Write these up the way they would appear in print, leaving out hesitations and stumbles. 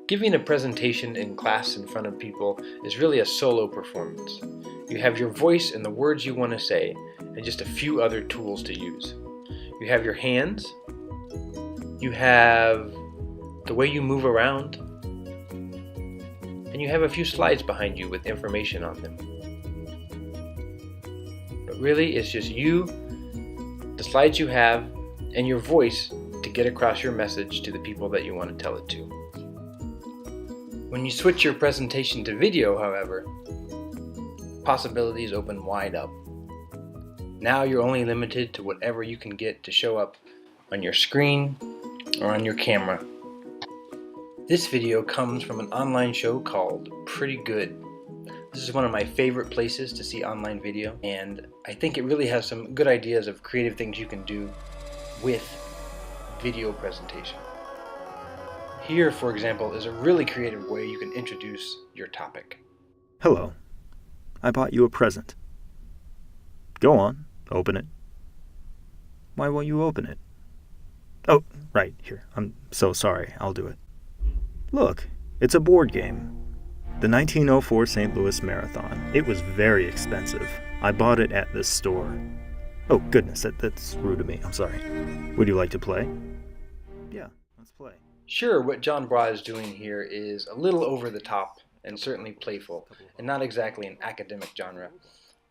Giving a presentation in class in front of people is really a solo performance. You have your voice and the words you want to say, and just a few other tools to use. You have your hands, you have the way you move around, and you have a few slides behind you with information on them. But really, it's just you, the slides you have, and your voice to get across your message to the people that you want to tell it to. When you switch your presentation to video, however, possibilities open wide up. Now you're only limited to whatever you can get to show up on your screen or on your camera. This video comes from an online show called Pretty Good. This is one of my favorite places to see online video, and I think it really has some good ideas of creative things you can do with video presentation. Here, for example, is a really creative way you can introduce your topic. Hello. I bought you a present. Go on, open it. Why won't you open it? Oh, right, here. I'm so sorry. I'll do it. Look, it's a board game. The 1904 St. Louis Marathon. It was very expensive. I bought it at this store. Oh, goodness, that's rude of me. I'm sorry. Would you like to play? Yeah, let's play. Sure, what John Bra is doing here is a little over the top and certainly playful, and not exactly an academic genre.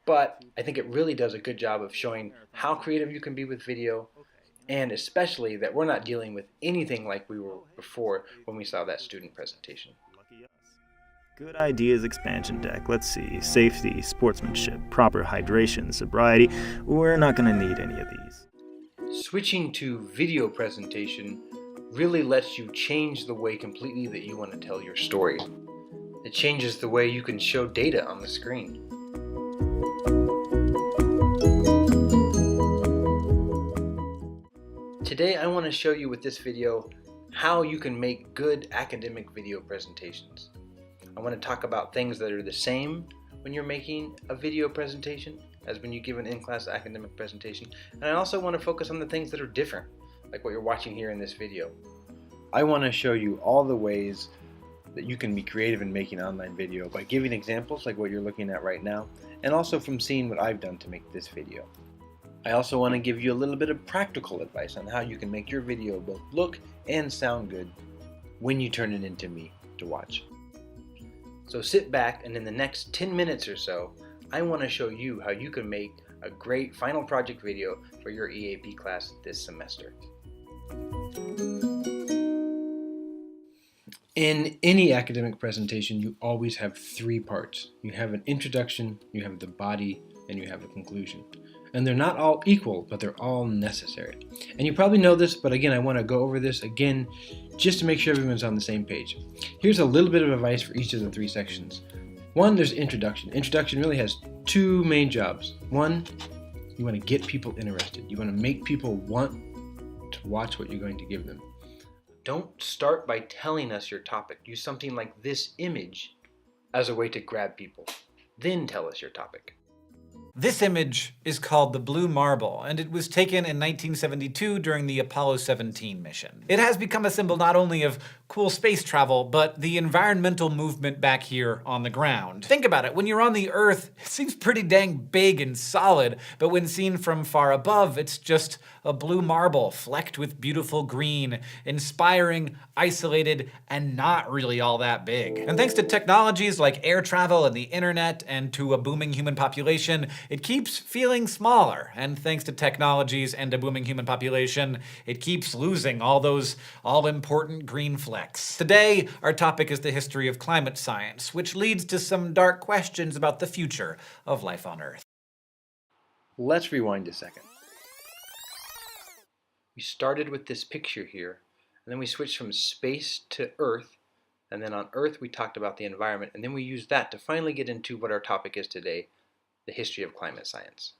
But I think it really does a good job of showing how creative you can be with video, and especially that we're not dealing with anything like we were before when we saw that student presentation. Good ideas expansion deck. Let's see. Safety, sportsmanship, proper hydration, sobriety. We're not going to need any of these. Switching to video presentation really lets you change the way completely that you want to tell your story. It changes the way you can show data on the screen. Today I want to show you with this video how you can make good academic video presentations. I want to talk about things that are the same when you're making a video presentation as when you give an in-class academic presentation, and I also want to focus on the things that are different, like what you're watching here in this video. I want to show you all the ways that you can be creative in making online video by giving examples like what you're looking at right now, and also from seeing what I've done to make this video. I also want to give you a little bit of practical advice on how you can make your video both look and sound good when you turn it into me to watch. So sit back, and in the next 10 minutes or so, I want to show you how you can make a great final project video for your EAP class this semester. In any academic presentation, you always have three parts. You have an introduction, you have the body, and you have a conclusion. And they're not all equal, but they're all necessary. And you probably know this, but again, I want to go over this again just to make sure everyone's on the same page. Here's a little bit of advice for each of the three sections. One, there's introduction. Introduction really has two main jobs. One, you want to get people interested. You want to make people want to watch what you're going to give them. Don't start by telling us your topic. Use something like this image as a way to grab people. Then tell us your topic. This image is called the Blue Marble, and it was taken in 1972 during the Apollo 17 mission. It has become a symbol not only of cool space travel, but the environmental movement back here on the ground. Think about it, when you're on the Earth, it seems pretty dang big and solid, but when seen from far above, it's just a blue marble flecked with beautiful green, inspiring, isolated, and not really all that big. And thanks to technologies like air travel and the internet, and to a booming human population, it keeps feeling smaller. And thanks to technologies and a booming human population, it keeps losing all those all-important green flecks. Today, our topic is the history of climate science, which leads to some dark questions about the future of life on Earth. Let's rewind a second. We started with this picture here, and then we switched from space to Earth, and then on Earth we talked about the environment, and then we used that to finally get into what our topic is today, the history of climate science.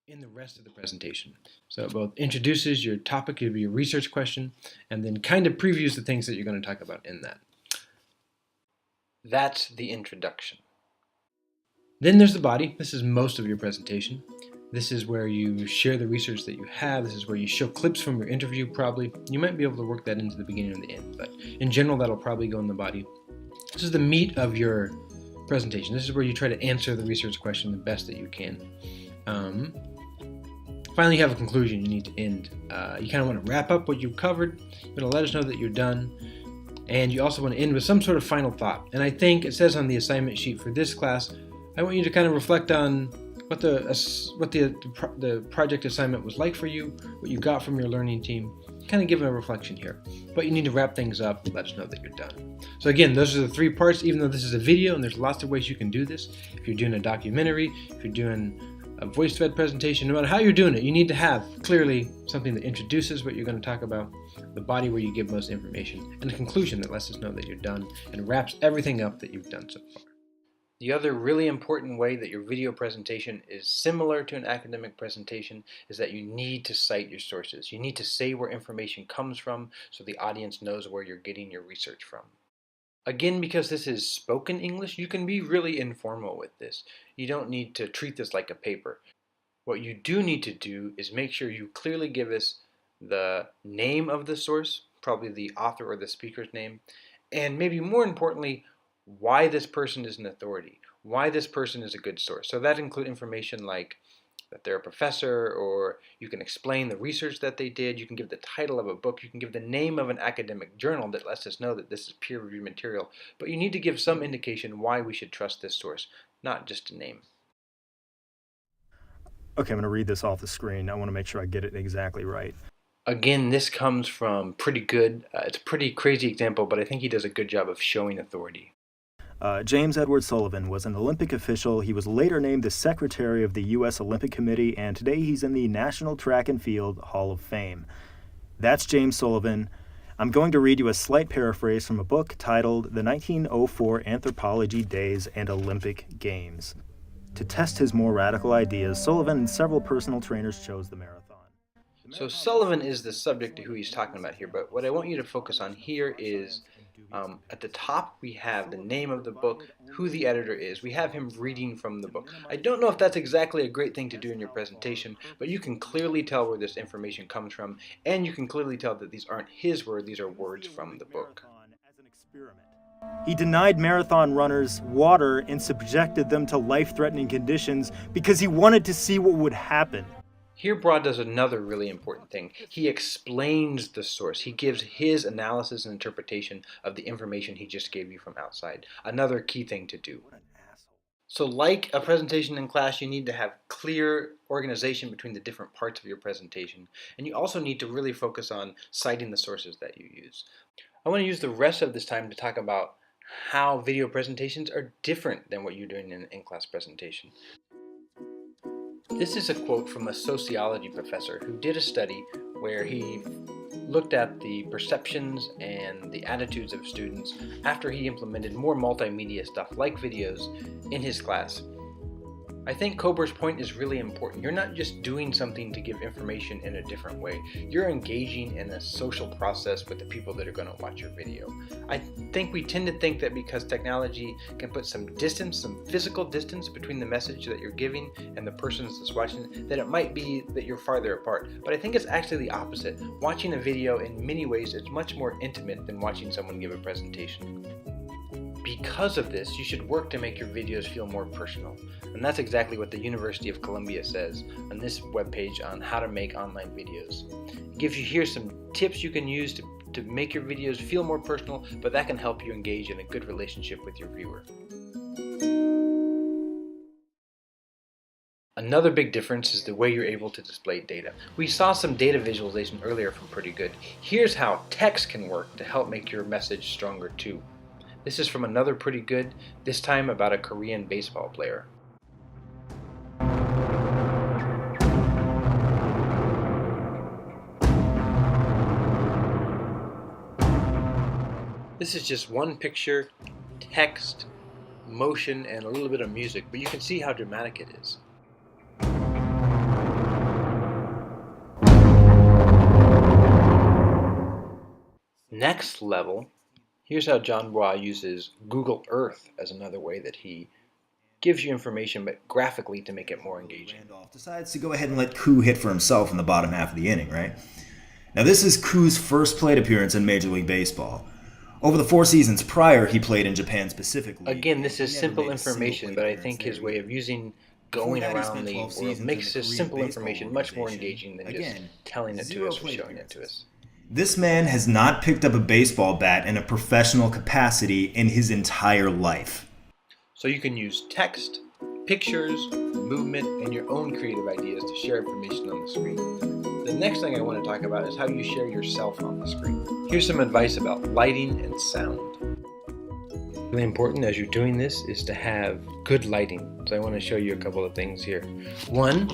In the rest of the presentation, so it both introduces your topic, it'll be a research question, and then kind of previews the things that you're going to talk about in that. That's the introduction. Then there's the body. This is most of your presentation. This is where you share the research that you have. This is where you show clips from your interview, probably. You might be able to work that into the beginning and the end, but in general, that'll probably go in the body. This is the meat of your presentation. This is where you try to answer the research question the best that you can. Finally, you have a conclusion you need to end. You kind of want to wrap up what you've covered. You want to let us know that you're done. And you also want to end with some sort of final thought. And I think it says on the assignment sheet for this class, I want you to kind of reflect on what the project assignment was like for you, what you got from your learning team. Kind of give them a reflection here. But you need to wrap things up and let us know that you're done. So again, those are the 3 parts, even though this is a video and there's lots of ways you can do this. If you're doing a documentary, if you're doing a voice-fed presentation, no matter how you're doing it, you need to have clearly something that introduces what you're going to talk about, the body where you give most information, and a conclusion that lets us know that you're done and wraps everything up that you've done so far. The other really important way that your video presentation is similar to an academic presentation is that you need to cite your sources. You need to say where information comes from so the audience knows where you're getting your research from. Again, because this is spoken English, you can be really informal with this. You don't need to treat this like a paper. What you do need to do is make sure you clearly give us the name of the source, probably the author or the speaker's name, and maybe more importantly, why this person is an authority, why this person is a good source. So that includes information like that they're a professor, or you can explain the research that they did, you can give the title of a book, you can give the name of an academic journal that lets us know that this is peer-reviewed material, but you need to give some indication why we should trust this source, not just a name. Okay, I'm going to read this off the screen. I want to make sure I get it exactly right. Again, this comes from Pretty Good. It's a pretty crazy example, but I think he does a good job of showing authority. James Edward Sullivan was an Olympic official. He was later named the Secretary of the U.S. Olympic Committee, and today he's in the National Track and Field Hall of Fame. That's James Sullivan. I'm going to read you a slight paraphrase from a book titled The 1904 Anthropology Days and Olympic Games. To test his more radical ideas, Sullivan and several personal trainers chose the marathon. So Sullivan is the subject of who he's talking about here, but what I want you to focus on here is at the top we have the name of the book, who the editor is. We have him reading from the book. I don't know if that's exactly a great thing to do in your presentation, but you can clearly tell where this information comes from, and you can clearly tell that these aren't his words, these are words from the book. He denied marathon runners water and subjected them to life-threatening conditions because he wanted to see what would happen. Here Broad does another really important thing. He explains the source. He gives his analysis and interpretation of the information he just gave you from outside. Another key thing to do. So like a presentation in class, you need to have clear organization between the different parts of your presentation. And you also need to really focus on citing the sources that you use. I want to use the rest of this time to talk about how video presentations are different than what you're doing in an in-class presentation. This is a quote from a sociology professor who did a study where he looked at the perceptions and the attitudes of students after he implemented more multimedia stuff like videos in his class. I think Kober's point is really important. You're not just doing something to give information in a different way. You're engaging in a social process with the people that are going to watch your video. I think we tend to think that because technology can put some distance, some physical distance between the message that you're giving and the person that's watching, that it might be that you're farther apart. But I think it's actually the opposite. Watching a video in many ways is much more intimate than watching someone give a presentation. Because of this, you should work to make your videos feel more personal. And that's exactly what the University of Columbia says on this webpage on how to make online videos. It gives you here some tips you can use to make your videos feel more personal, but that can help you engage in a good relationship with your viewer. Another big difference is the way you're able to display data. We saw some data visualization earlier from Pretty Good. Here's how text can work to help make your message stronger too. This is from another Pretty Good, this time about a Korean baseball player. This is just one picture, text, motion, and a little bit of music, but you can see how dramatic it is. Next level. Here's how John Bois uses Google Earth as another way that he gives you information, but graphically to make it more engaging. Randolph decides to go ahead and let Koo hit for himself in the bottom half of the inning, right? Now this is Koo's first plate appearance in Major League Baseball. Over the 4 seasons prior he played in Japan's Pacific League. Again, this is He never simple made a single information, play but I appearance think his there. way of using Before going that, he around spent the 12 world seasons makes in the this Korean simple Baseball information much more Organization. engaging than Again, just telling it to 0 us or plate showing it to appearances. us. This man has not picked up a baseball bat in a professional capacity in his entire life. So you can use text, pictures, movement, and your own creative ideas to share information on the screen. The next thing I want to talk about is how you share yourself on the screen. Here's some advice about lighting and sound. Really important as you're doing this is to have good lighting. So I want to show you a couple of things here. One,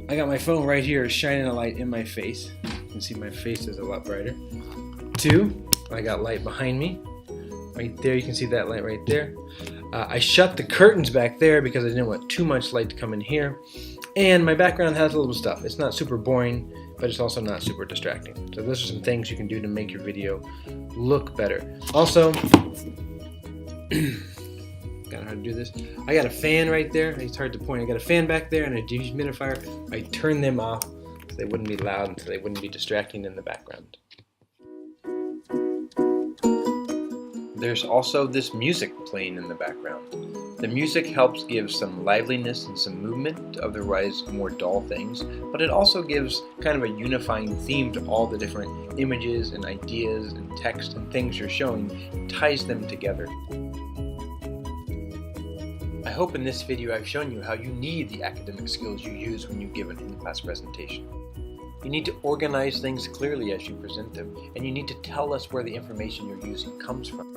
I got my phone right here shining a light in my face. You can see my face is a lot brighter. Two, I got light behind me. Right there, you can see that light right there. I shut the curtains back there because I didn't want too much light to come in here. And my background has a little stuff. It's not super boring, but it's also not super distracting. So those are some things you can do to make your video look better. Also, got how to do this. I got a fan right there. It's hard to point. I got a fan back there and a dehumidifier. I turned them off so they wouldn't be loud and so they wouldn't be distracting in the background. There's also this music playing in the background. The music helps give some liveliness and some movement to otherwise more dull things, but it also gives kind of a unifying theme to all the different images and ideas and text and things you're showing, ties them together. I hope in this video I've shown you how you need the academic skills you use when you give an in-class presentation. You need to organize things clearly as you present them, and you need to tell us where the information you're using comes from.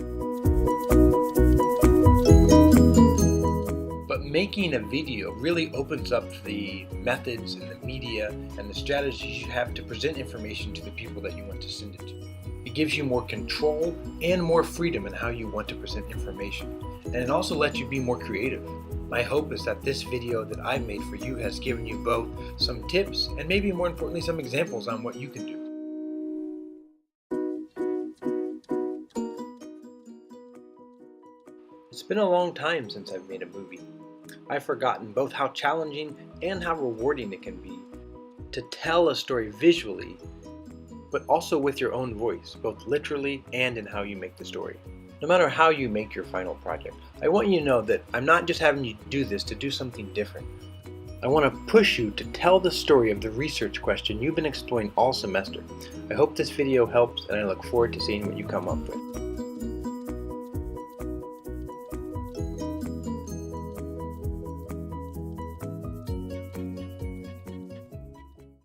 But making a video really opens up the methods and the media and the strategies you have to present information to the people that you want to send it to. It gives you more control and more freedom in how you want to present information, and it also lets you be more creative. My hope is that this video that I've made for you has given you both some tips and maybe more importantly some examples on what you can do. It's been a long time since I've made a movie. I've forgotten both how challenging and how rewarding it can be to tell a story visually, but also with your own voice, both literally and in how you make the story. No matter how you make your final project, I want you to know that I'm not just having you do this to do something different. I want to push you to tell the story of the research question you've been exploring all semester. I hope this video helps, and I look forward to seeing what you come up with.